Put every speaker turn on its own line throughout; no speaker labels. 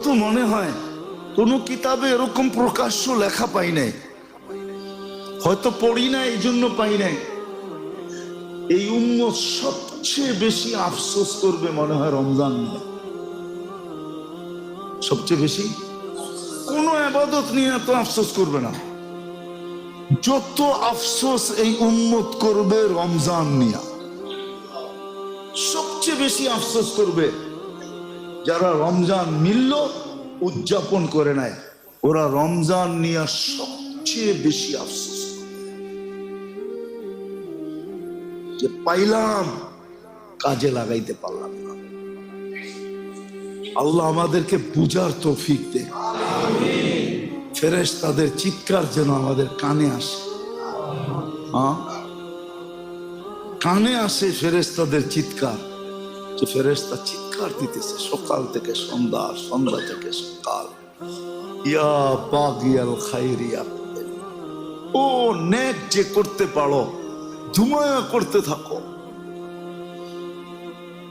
তো মনে হয় কোন কিতাবে এরকম প্রকাশ্য লেখা পাই নাই, হয়তো পড়ি না এই জন্য পাই নাই। এই উম্মত সবচেয়ে বেশি আফসোস করবে মনে হয় রমজান নিয়ে, সবচেয়ে বেশি। কোন ইবাদত নিয়ে এত আফসোস করবে না, যত আফসোস এই উম্মত করবে রমজান নিয়ে। সবচেয়ে বেশি আফসোস করবে যারা রমজান মিলল উদযাপন করে নাই, ওরা রমজান নিয়ে সবচেয়ে বেশি আফসোস যে পাইলাম কাজে লাগাইতে পারলাম না। আল্লাহ আমাদেরকে বুঝার তৌফিক দে। ফেরেশতাদের চিৎকার যেন আমাদের কানে আসে, কানে আসে ফেরেশতাদের চিৎকার, যে ফেরেশতা চিৎকার দিতেছে সকাল থেকে সন্ধ্যা, সন্ধ্যা থেকে সকাল, ইয়া বাগিয়াল খায়রিয়া, ও নেক যে করতে পারো ধুমায়া করতে থাকো।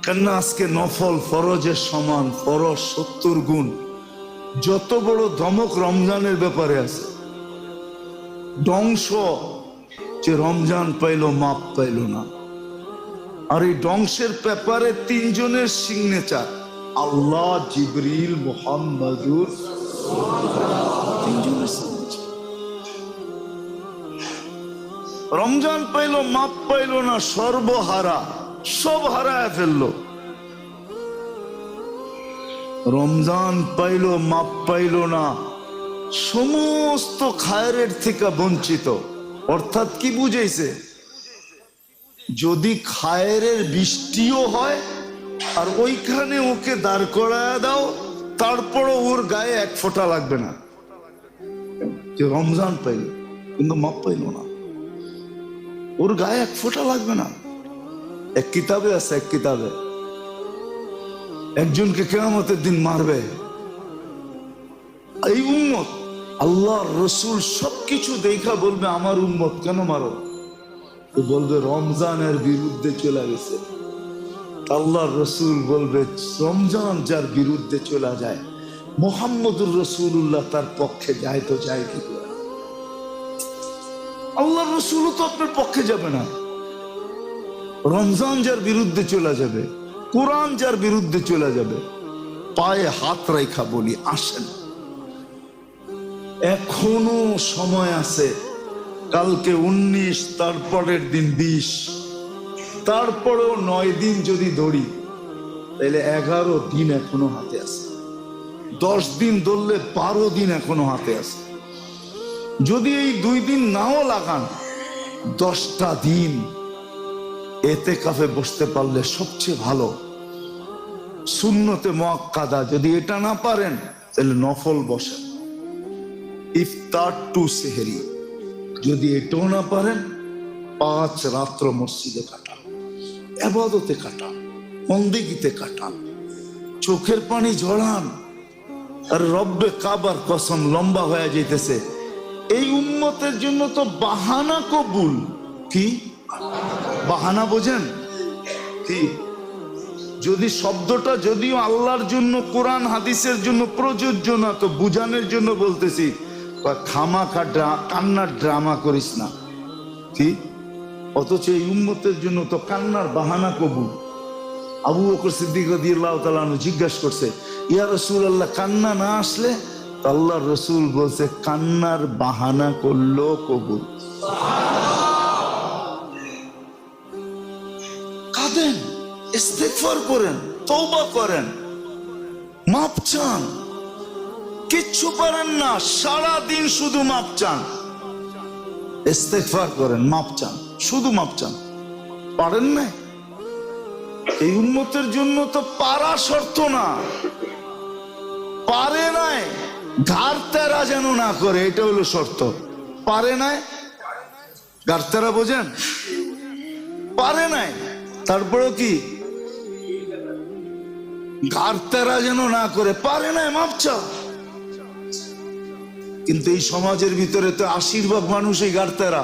কেননা আজকে নফল ফরজের সমান, ফরজ 70 গুণ। যত বড় ধমক রমজানের ব্যাপারে আছে, ধ্বংস যে রমজান পাইলো মাপ পাইলো না। আর এই ধ্বংসের ব্যাপারে 3 জনের সিগনেচার, আল্লাহ, জিবরিল, মুহাম্মাদুর, 3 জনের সিগনেচার। রমজান পাইলো মাপ পাইলো না, সর্বহারা, সব হারায় ফেললো। রমজান পাইলো মাপ পাইলো না, সমস্ত খায়রের থেকে বঞ্চিত। অর্থাৎ কি বুঝাইছে, যদি খায়রের বৃষ্টিও হয় আর ওইখানে ওকে দাঁড় করায় দাও, তারপরও ওর গায়ে 1 ফোঁটা লাগবে না। যে রমজান পাইল কিন্তু মাপ পাইল না, ওর গায়ে 1 ফোঁটা লাগবে না। এক কিতাবে আছে, এক কিতাবে একজনকে কিয়ামতের দিন মারবে এই উম্মত। আল্লাহর রসুল সবকিছু দেখা বলবে আমার উম্মত কেন মারো, তো বলবে রমজানের বিরুদ্ধে চলে গেছে। আল্লাহর রসুল বলবে রমজান যার বিরুদ্ধে চলে যায়, মুহাম্মদুর রাসূলুল্লাহ তার পক্ষে যায় তো যায় কি করে? আল্লাহর রসুলও তো আপনার পক্ষে যাবে না। রমজান যার বিরুদ্ধে চলে যাবে, কোরআন যার বিরুদ্ধে চলে যাবে, পায়ে হাত রাখা বলি আসেন, এখনো সময় আছে। কালকে 19, তারপরের দিন 20, তারপরেও 9 দিন যদি ধরি তাহলে 11 দিন এখনো হাতে আছে। 10 দিন ধরলে 12 দিন এখনো হাতে আছে। যদি এই 2 দিন নাও লাগান, 10টা দিন এতেকাফে বসতে পারলে সবচেয়ে ভালো। সুন্নতে মুআক্কাদা যদি এটা না পারেন তাহলে নফল বসেন, ইফতার টু সেহরি। যদি এটাও না পারেন 5 রাত্র মসজিদে কাটান, ইবাদতে কাটান, বন্দেগীতে কাটান, চোখের পানি ঝরান। আর রব্বে কাবার কসম, লম্বা হয়ে যাইতেছে। এই উম্মতের জন্য তো বাহানা কবুল। কি বাহানা বোঝেন কি? যদি শব্দটা যদিও আল্লাহর জন্য, কোরআন হাদিসের জন্য প্রযোজ্য না, তো বুঝানোর জন্য বলতেছি, খামাখা কান্নার ড্রামা করিস না। কি? অথচ এই উম্মতের জন্য তো কান্নার বাহানা কবুল। আবু বকর সিদ্দিক রাদিয়াল্লাহু তাআলা আনহু জিজ্ঞাসা করছে, ইয়া রাসূলুল্লাহ, কান্না না আসলে? আল্লাহর রাসূল বলছে, কান্নার বাহানা করলো কবুল। কাঁদেন, ইস্তিগফার করেন, তওবা করেন, মাপ চান। কিচ্ছু পারেন না, সারা দিন শুধু মাপ চান, ইস্তিগফার করেন, মাপ চান, শুধু মাপ চান। পারেন না? এই উম্মতের জন্য তো পারা শর্ত না, পারে নাই ঘাড় তেরা যেন না করে, এটা হলো শর্ত। পারে নাই ঘাড় তেরা, বোঝেন? পারে নাই, তারপরেও কি ঘাড় তেরা যেন না করে, পারে নাই মাপ চাও। কিন্তু এই সমাজের ভিতরে তো 80% মানুষই ঘাড় তেরা,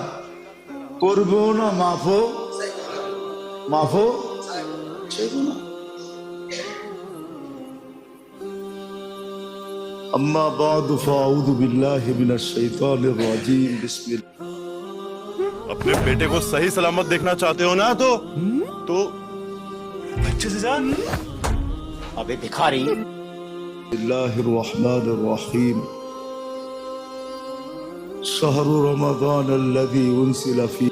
করবেও না, মাফও চাইব না। अम्मा बाद फाऊदु बिल्लाहि मिनश शैतानिर रजीम बिस्मिल्लाह।
अपने बेटे को सही सलामत देखना चाहते हो ना तो अच्छे से जा।
अबे भिखारी,
बिस्मिल्लाहिर रहमानिर रहीम। शहरु रमज़ान अल्लज़ी उनज़िला फीह